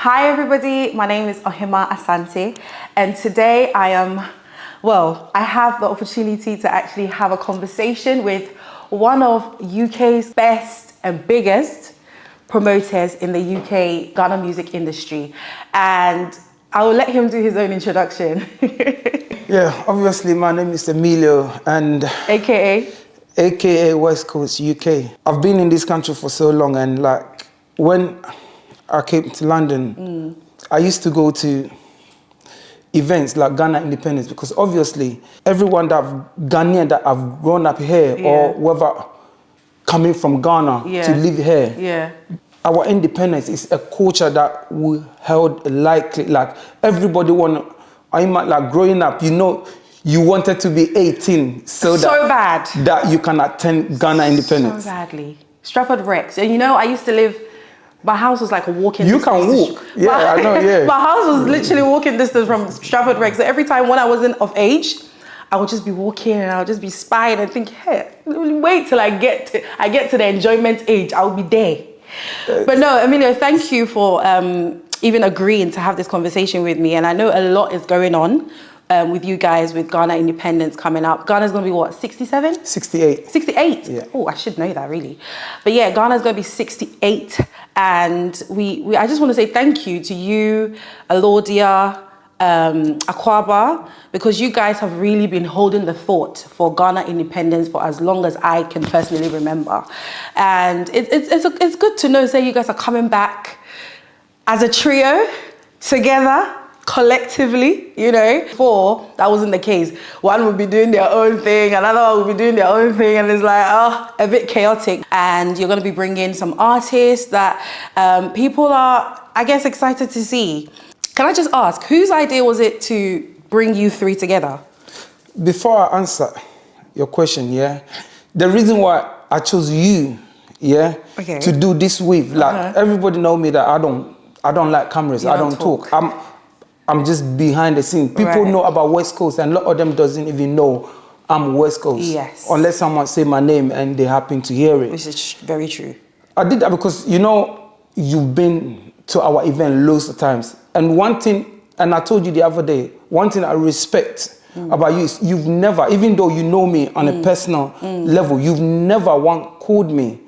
Hi everybody, my name is Ohima Asante, and today I have the opportunity to actually have a conversation with one of UK's best and biggest promoters in the UK Ghana music industry, and I will let him do his own introduction. Yeah, obviously my name is Emilio, and AKA WestCoast UK. I've been in this country for so long, and like when I came to London, I used to go to events like Ghana Independence, because obviously everyone Ghanaian that have grown up here or whether coming from Ghana to live here, our independence is a culture that we held likely, like everybody like growing up, you wanted to be 18 that you can attend Ghana Independence. So badly. Stratford Rex. And I used to live, my house was like a walking distance. You can walk. Yeah, I know, yeah. My house was literally walking distance from Stratford Rex. So every time when I wasn't of age, I would just be walking and I would just be spying and think, hey, wait till I get to the enjoyment age, I'll be there. But no, Emilio, thank you for even agreeing to have this conversation with me. And I know a lot is going on with you guys with Ghana Independence coming up. Ghana's going to be what, 67? 68. 68? Yeah. Oh, I should know that really. But yeah, Ghana's going to be 68. And I just want to say thank you to you, Alordia, Akwaaba, because you guys have really been holding the fort for Ghana Independence for as long as I can personally remember. And it's good to know, say you guys are coming back as a trio together, collectively, Before, that wasn't the case. One would be doing their own thing, another one would be doing their own thing, and it's like, a bit chaotic. And you're going to be bringing some artists that people are, I guess, excited to see. Can I just ask, whose idea was it to bring you three together? Before I answer your question, the reason why I chose you, to do this with, like everybody know me that I don't like cameras, I don't talk. I'm just behind the scene. People know about West Coast, and a lot of them doesn't even know I'm West Coast. Yes. Unless someone say my name and they happen to hear it. Which is very true. I did that because, you've been to our event loads of times. And one thing, and I told you the other day, one thing I respect about you is you've never, even though you know me on a personal level, you've never called me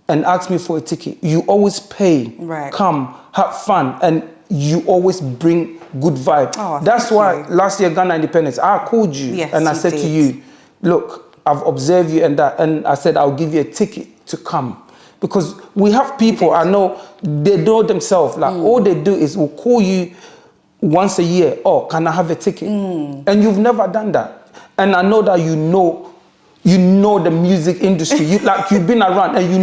and asked me for a ticket. You always pay, come, have fun, and you always bring good vibe. Oh, that's why last year, Ghana Independence, I called you and I said to you, look, I've observed you and I said, I'll give you a ticket to come. Because we have people, I know, they know themselves, like all they do is we'll call you once a year, oh, can I have a ticket? And you've never done that. And I know that you know the music industry. You've been around and you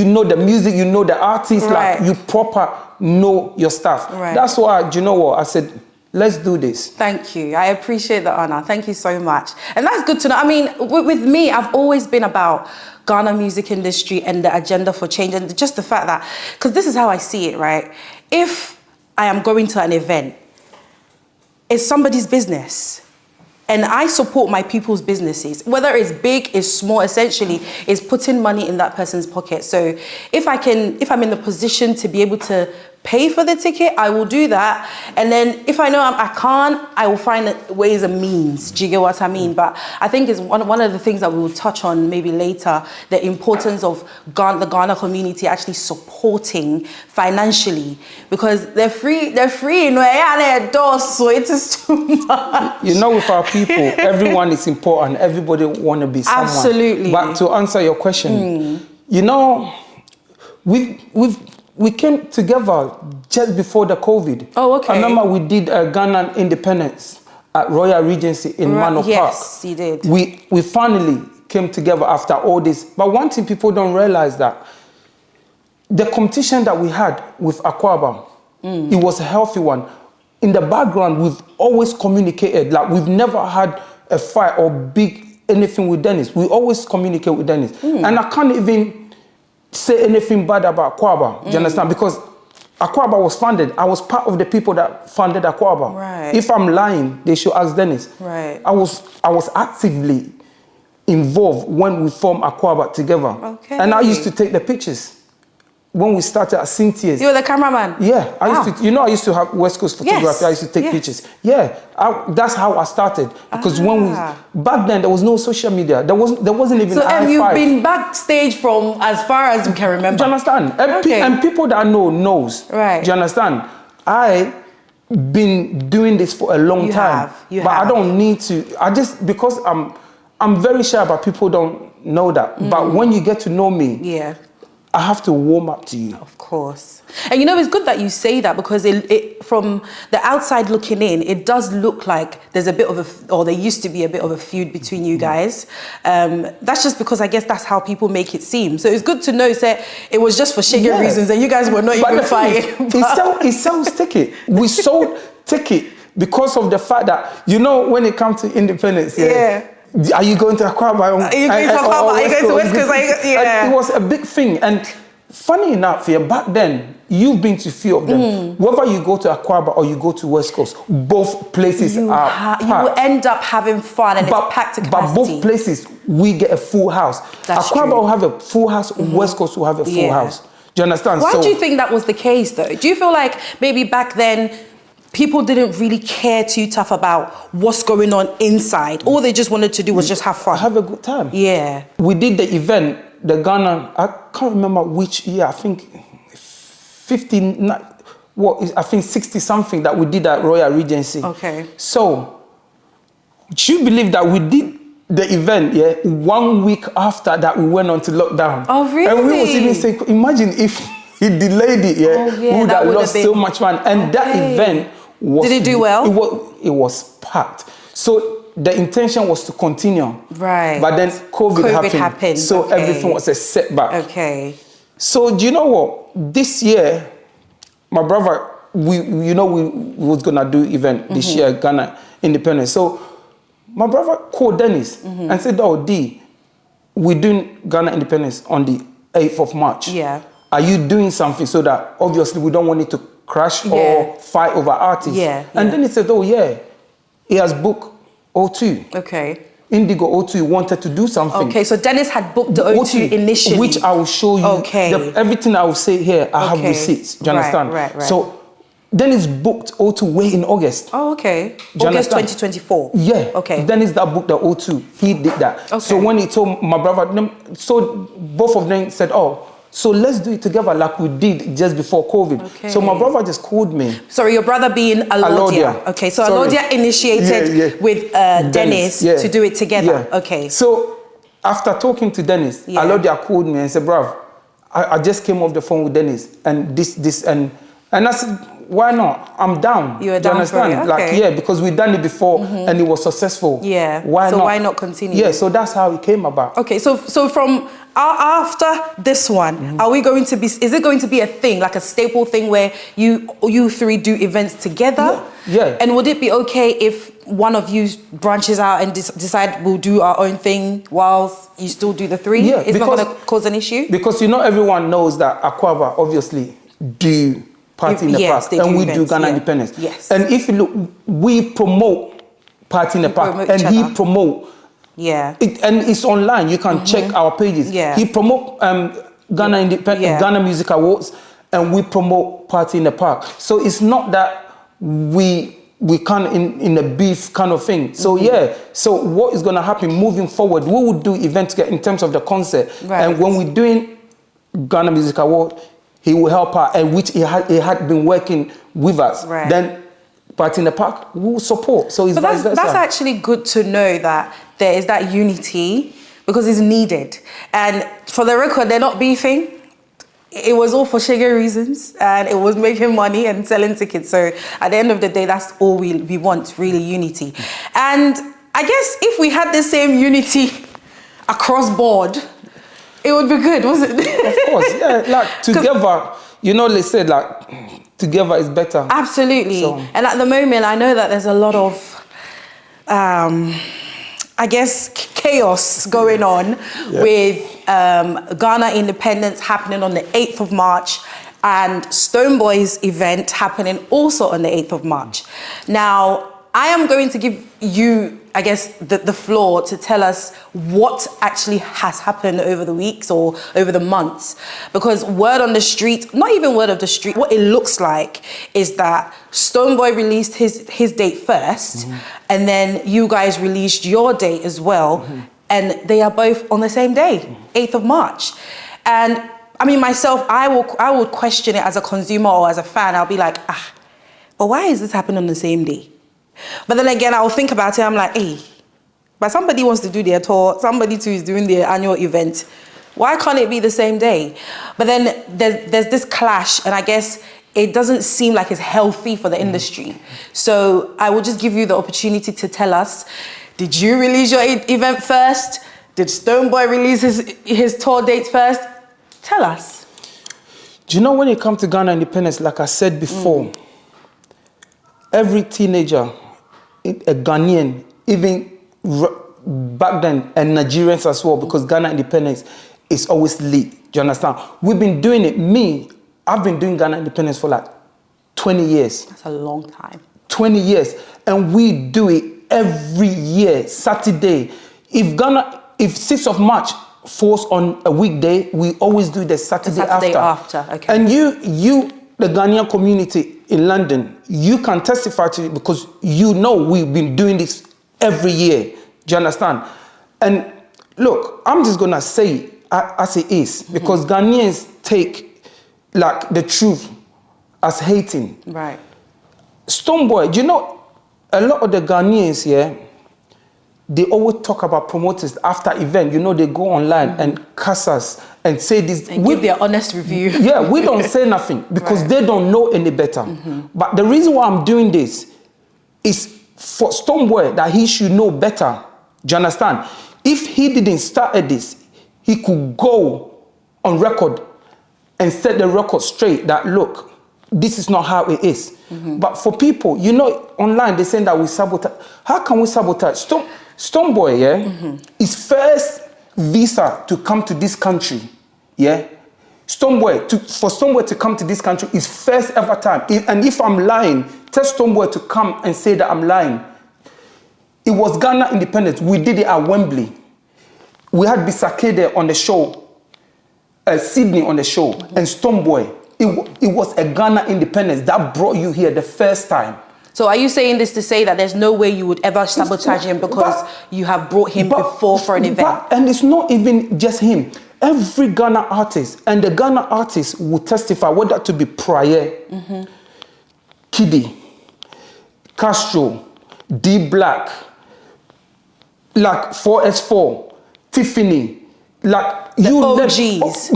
know the music, you know the artists, like you proper know your stuff. That's why, do you know what? I said, let's do this. Thank you. I appreciate the honor. Thank you so much. And that's good to know. I mean, with me, I've always been about Ghana music industry and the agenda for change, and just the fact that, because this is how I see it, right? If I am going to an event, it's somebody's business. And I support my people's businesses, whether it's big, it's small, essentially, is putting money in that person's pocket. So if I'm in the position to be able to pay for the ticket, I will do that. And then if I know I can't, I will find ways and means. Do you get what I mean? But I think it's one of the things that we will touch on maybe later, the importance of the Ghana community actually supporting financially, because they're free, so it is too much. With our people, everyone is important. Everybody want to be someone. Absolutely. But to answer your question, we came together just before the COVID. Oh, okay. I remember we did Ghana Independence at Royal Regency in Manor Park. Yes, you did. We finally came together after all this. But one thing people don't realize that the competition that we had with Akwaaba, it was a healthy one. In the background, we've always communicated. Like, we've never had a fight or big anything with Dennis. We always communicate with Dennis. And I can't even say anything bad about Akwaaba. Do you understand? Because Akwaaba was funded. I was part of the people that funded Akwaaba. Right. If I'm lying, they should ask Dennis. Right. I was actively involved when we formed Akwaaba together. Okay. And I used to take the pictures when we started at Cynthia's. You were the cameraman? Yeah, I used to have West Coast photography. Yes. I used to take pictures. Yeah, that's how I started. Because back then there was no social media. There wasn't even So i5. You've been backstage from as far as we can remember. Do you understand? And people that I know knows. Right. Do you understand? I been doing this for a long time. But I don't need to. Because I'm very shy about people don't know that. But when you get to know me, I have to warm up to you. Of course. And you know, it's good that you say that, because it from the outside looking in, it does look like there's a bit of or there used to be a bit of a feud between you guys. That's just because I guess that's how people make it seem. So it's good to know that it was just for sugar reasons and you guys were not even fighting. It sells ticket. We sold ticket because of the fact that, you know, when it comes to independence, are you going to Akwaaba? Are you going to Akwaaba? Are you going to West Coast? It was a big thing. And funny enough, back then, you've been to a few of them. Whether you go to Akwaaba or you go to West Coast, both places are packed. You will end up having fun and it's packed to capacity. But both places, we get a full house. Akwaaba will have a full house, West Coast will have a full house. Do you understand? Why do you think that was the case, though? Do you feel like maybe back then, people didn't really care too tough about what's going on inside? All they just wanted to do was just have fun. Have a good time. Yeah. We did the event, the Ghana, I can't remember which year, I think 60 something that we did at Royal Regency. Okay. So, do you believe that we did the event, 1 week after that we went on to lockdown? Oh, really? And we was even saying, imagine if he delayed it, we would have lost so much fun. And that event was... Did it do well? It was packed. So the intention was to continue. Right. But then COVID happened. So everything was a setback. Okay. So do you know what? This year, my brother, we was gonna do event this year, Ghana Independence. So my brother called Dennis and said, "Oh, D, we're doing Ghana Independence on the 8th of March. Yeah. Are you doing something so that obviously we don't want it to crash or fight over artists?" And then he said, "Oh yeah, he has booked O2. Okay. Indigo O2 wanted to do something." Okay, so Dennis had booked the O2 initially. Which I will show you. Okay. Everything I will say here, I have receipts. Do you understand? Right. So Dennis booked O2 way in August. Oh, okay. August 2024. Yeah. Okay. Dennis that booked the O2. He did that. Okay. So when he told my brother, so both of them said, "Oh, so let's do it together like we did just before COVID." Okay. So my brother just called me. Sorry, your brother being Alordia. Okay, so Alordia initiated with Dennis to do it together. Yeah. Okay. So after talking to Dennis, Alordia called me and said, "Bruv, I just came off the phone with Dennis and this and I said, why not? I'm down." You were down. Do you understand? Okay. Because we've done it before and it was successful. Yeah. Why so not? Why not continue? Yeah. So that's how it came about. Okay. So from after this one, are we going to be? Is it going to be a thing, like a staple thing, where you three do events together? Yeah. And would it be okay if one of you branches out and decide we'll do our own thing whilst you still do the three? Yeah. It's not going to cause an issue? Because everyone knows that Akwaaba obviously do Party in the Park, and we do Ghana Independence. Yes. And if you look, we promote Party in the Park, and he promote. Yeah. And it's online. You can check our pages. Yeah. He promote Ghana Independence, Ghana Music Awards, and we promote Party in the Park. So it's not that we can't in a beef kind of thing. So So what is going to happen moving forward? We will do events in terms of the concert, and when we're doing Ghana Music Award, he will help out, and which he had been working with us. Right. Then Party in the Park, we will support. So it's that's actually good to know that there is that unity, because it's needed. And for the record, they're not beefing. It was all for sugar reasons, and it was making money and selling tickets. So at the end of the day, that's all we want, really, unity. And I guess if we had the same unity across board, it would be good, wasn't it? Of course, like together, they said like together is better. Absolutely. So. And at the moment, I know that there's a lot of, I guess, chaos going on with Ghana Independence happening on the 8th of March and Stonebwoy's event happening also on the 8th of March. Now, I am going to give you, I guess, the floor to tell us what actually has happened over the weeks or over the months. Because word on the street, not even word of the street, what it looks like is that Stonebwoy released his date first, and then you guys released your date as well, and they are both on the same day, 8th of March. And I mean, myself, I would question it as a consumer or as a fan. I'll be like, but why is this happening on the same day? But then again, I'll think about it. I'm like, hey, but somebody wants to do their tour. Somebody too is doing their annual event. Why can't it be the same day? But then there's this clash, and I guess it doesn't seem like it's healthy for the industry. So I will just give you the opportunity to tell us, did you release your event first? Did Stonebwoy release his tour dates first? Tell us. Do you know when it comes to Ghana independence, like I said before, every teenager, a Ghanaian, even back then, and Nigerians as well, because Ghana independence is always lit. Do you understand? We've been doing it. I've been doing Ghana independence for like 20 years. That's a long time. 20 years. And we do it every year, Saturday. If 6th of March falls on a weekday, we always do the Saturday after. Okay. And you, the Ghanaian community in London, you can testify to it because you know we've been doing this every year. Do you understand? And look, I'm just gonna say it as it is, because Ghanaians take like the truth as hating. Right. Stonebwoy, do you know a lot of the Ghanaians here, they always talk about promoters after event. You know, they go online and cuss us and say this. And give their honest review. Yeah, we don't say nothing because they don't know any better. But the reason why I'm doing this is for Stonebwoy, that he should know better. Do you understand? If he didn't start at this, he could go on record and set the record straight that, look, this is not how it is. But for people, you know, online, they're saying that we sabotage. How can we sabotage? Stonebwoy, his first visa to come to this country, for Stonebwoy to come to this country, his first ever time. And if I'm lying, tell Stonebwoy to come and say that I'm lying. It was Ghana independence. We did it at Wembley. We had Bisake there on the show, Sydney on the show, and Stonebwoy. It was a Ghana independence that brought you here the first time. So are you saying this to say that there's no way you would ever sabotage him because you have brought him before for an event? And it's not even just him. Every Ghana artist, and the Ghana artists will testify, whether to be Prayer, Kiddy, Castro, D Black, like 4S4, Tiffany, like the OGs.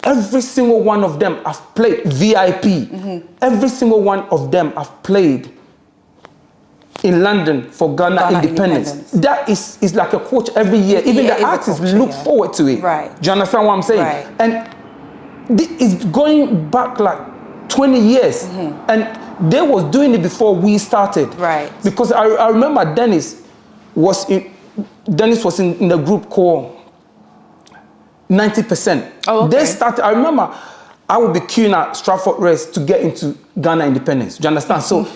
Every single one of them have played VIP. Every single one of them have played in London for Ghana independence. That is like a coach every year. Even the artists look forward to it. Right. Do you understand what I'm saying? Right. And it's going back like 20 years. And they was doing it before we started. Right. Because I remember Dennis was in the group called 90%. Oh, okay. They started, I remember I would be queuing at Stratford Race to get into Ghana independence. Do you understand? So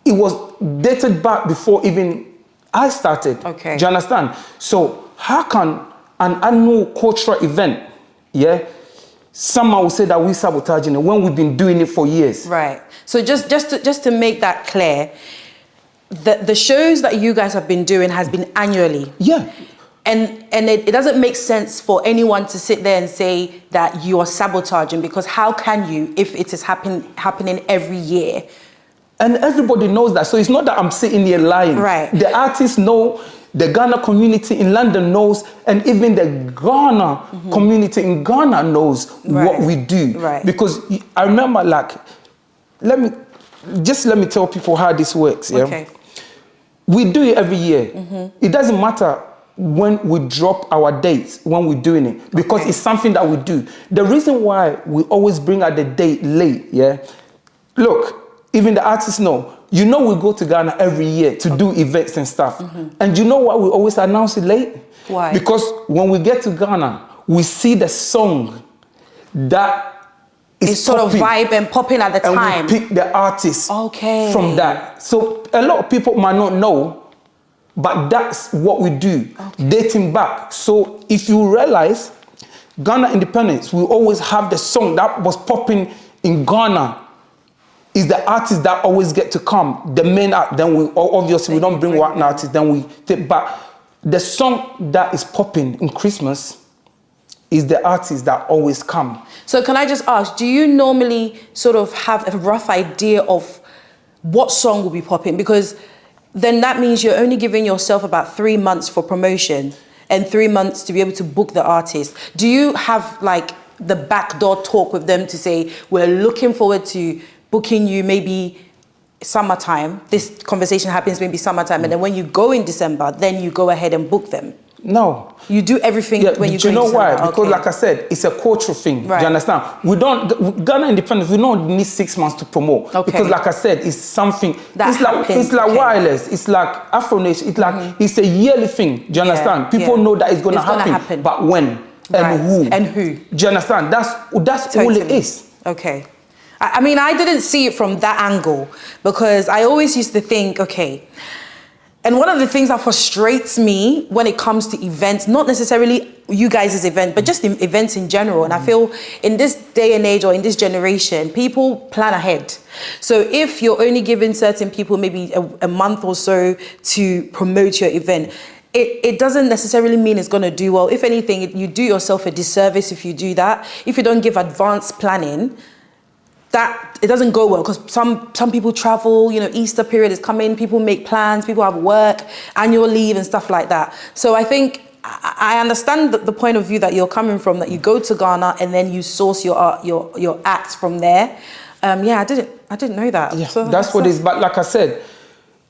it was dated back before even I started. Okay. Do you understand? So how can an annual cultural event, someone will say that we're sabotaging it when we've been doing it for years? Right. So just to make that clear, the shows that you guys have been doing has been annually. Yeah. And it doesn't make sense for anyone to sit there and say that you are sabotaging, because how can you if it is happening every year? And everybody knows that. So it's not that I'm sitting here lying. Right. The artists know, the Ghana community in London knows, and even the Ghana community in Ghana knows what we do. Right. Because I remember, like, let me tell people how this works. Yeah? Okay. We do it every year. It doesn't matter when we drop our dates, when we're doing it, because it's something that we do. The reason why we always bring out the date late, look, even the artists know, we go to Ghana every year to do events and stuff. And you know why we always announce it late? Why? Because when we get to Ghana, we see the song that it's sort of vibe and popping at the time. And we pick the artists from that. So a lot of people might not know, but that's what we do, dating back. So if you realize, Ghana independence, we always have the song that was popping in Ghana. Is the artists that always get to come, the main art, then we obviously we don't bring one artist, then we take back. The song that is popping in Christmas is the artists that always come. So can I just ask, do you normally sort of have a rough idea of what song will be popping? Because then that means you're only giving yourself about 3 months for promotion and 3 months to be able to book the artist. Do you have like the backdoor talk with them to say, we're looking forward to booking you maybe summertime? This conversation happens maybe summertime, and then when you go in December, then you go ahead and book them? No. You do everything when you go in December? Do you know why? Because like I said, it's a cultural thing. Right. Do you understand? We don't, Ghana independence, we don't need 6 months to promote. Because like I said, it's something, it's like wireless, it's like Afro Nation, it's like, it's a yearly thing. Do you understand? People know that it's going to happen. But when? And who? And who? Do you understand? That's all it is. Okay. I mean, I didn't see it from that angle, because I always used to think, okay, and one of the things that frustrates me when it comes to events, not necessarily you guys' event, but just in events in general, and I feel in this day and age or in this generation, people plan ahead. So if you're only giving certain people maybe a month or so to promote your event, it doesn't necessarily mean it's going to do well. If anything, you do yourself a disservice if you do that. If you don't give advanced planning, that it doesn't go well, because some people travel, you know, Easter period is coming, people make plans, people have work, annual leave and stuff like that. So I think I understand the point of view that you're coming from, that you go to Ghana and then you source your acts from there. Yeah, I didn't know that. Yeah, so that's what it is. But like I said,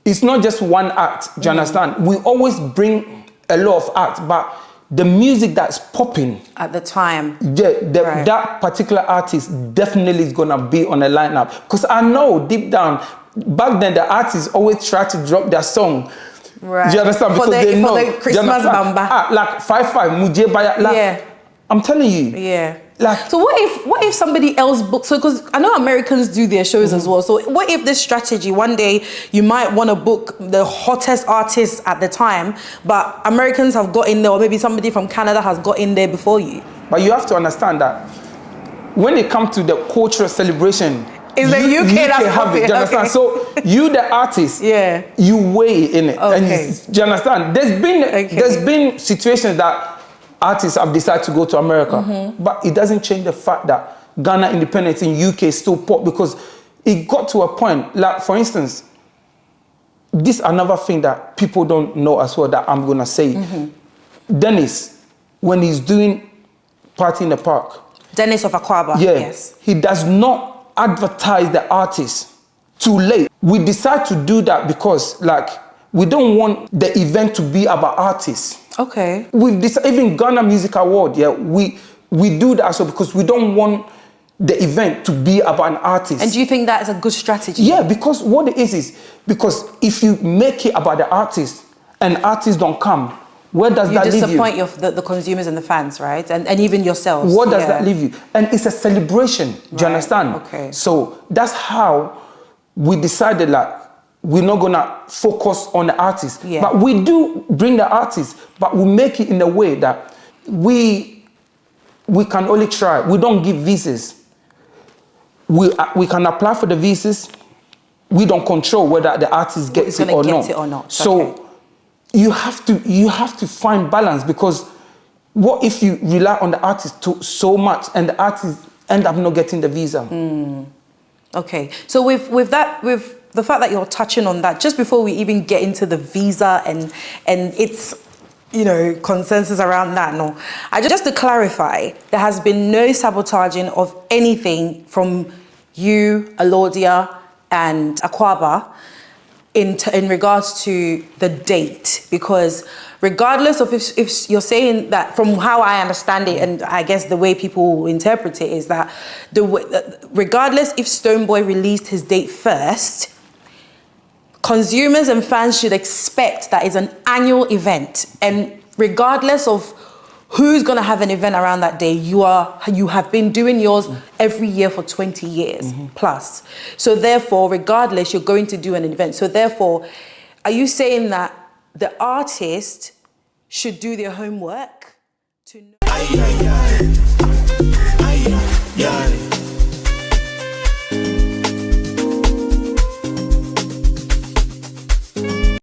it's not just one act. Do you understand? We always bring a lot of acts, but the music that's popping at the time, that particular artist definitely is gonna be on the lineup. Because I know deep down, back then the artists always try to drop their song. Right. Do you understand? Because they know. For the Christmas bamba. Like 5-5, Mujie Baya. Like, yeah. I'm telling you. Yeah. Like, so what if somebody else books? So because I know Americans do their shows as well. So what if this strategy, one day you might want to book the hottest artists at the time, but Americans have got in there, or maybe somebody from Canada has got in there before you? But you have to understand that when it comes to the cultural celebration, it's the UK that's have it. Do you understand? So you, the artist, you weigh in it. Okay. And do you understand? There's been situations that artists have decided to go to America, but it doesn't change the fact that Ghana independence in UK is still pop, because it got to a point, like for instance, this another thing that people don't know as well that I'm gonna say. Dennis, when he's doing Party in the Park. Dennis of Akwaaba, yes. He does not advertise the artist too late. We decide to do that because like, we don't want the event to be about artists. Okay. With this, even Ghana Music Award, we do that also because we don't want the event to be about an artist. And do you think that is a good strategy? Yeah, because what it is because if you make it about the artist and artists don't come, where does that leave you? You disappoint the consumers and the fans, right? And even yourselves. What does that leave you? And it's a celebration, do you understand? Okay. So that's how we decided like, we're not gonna focus on the artist, but we do bring the artist, but we make it in a way that we can only try. We don't give visas. We can apply for the visas. We don't control whether the artist gets it or not. So you have to find balance, because what if you rely on the artist so much and the artist end up not getting the visa? Okay, so with the fact that you're touching on that, just before we even get into the visa and its, you know, consensus around that, just to clarify, there has been no sabotaging of anything from you, Alordia, and Akwaaba in regards to the date, because regardless of if you're saying that, from how I understand it, and I guess the way people interpret it is that regardless if Stonebwoy released his date first, consumers and fans should expect that it's an annual event, and regardless of who's gonna have an event around that day? You have been doing yours every year for 20 years plus. So therefore, regardless, you're going to do an event. So therefore, are you saying that the artist should do their homework to know?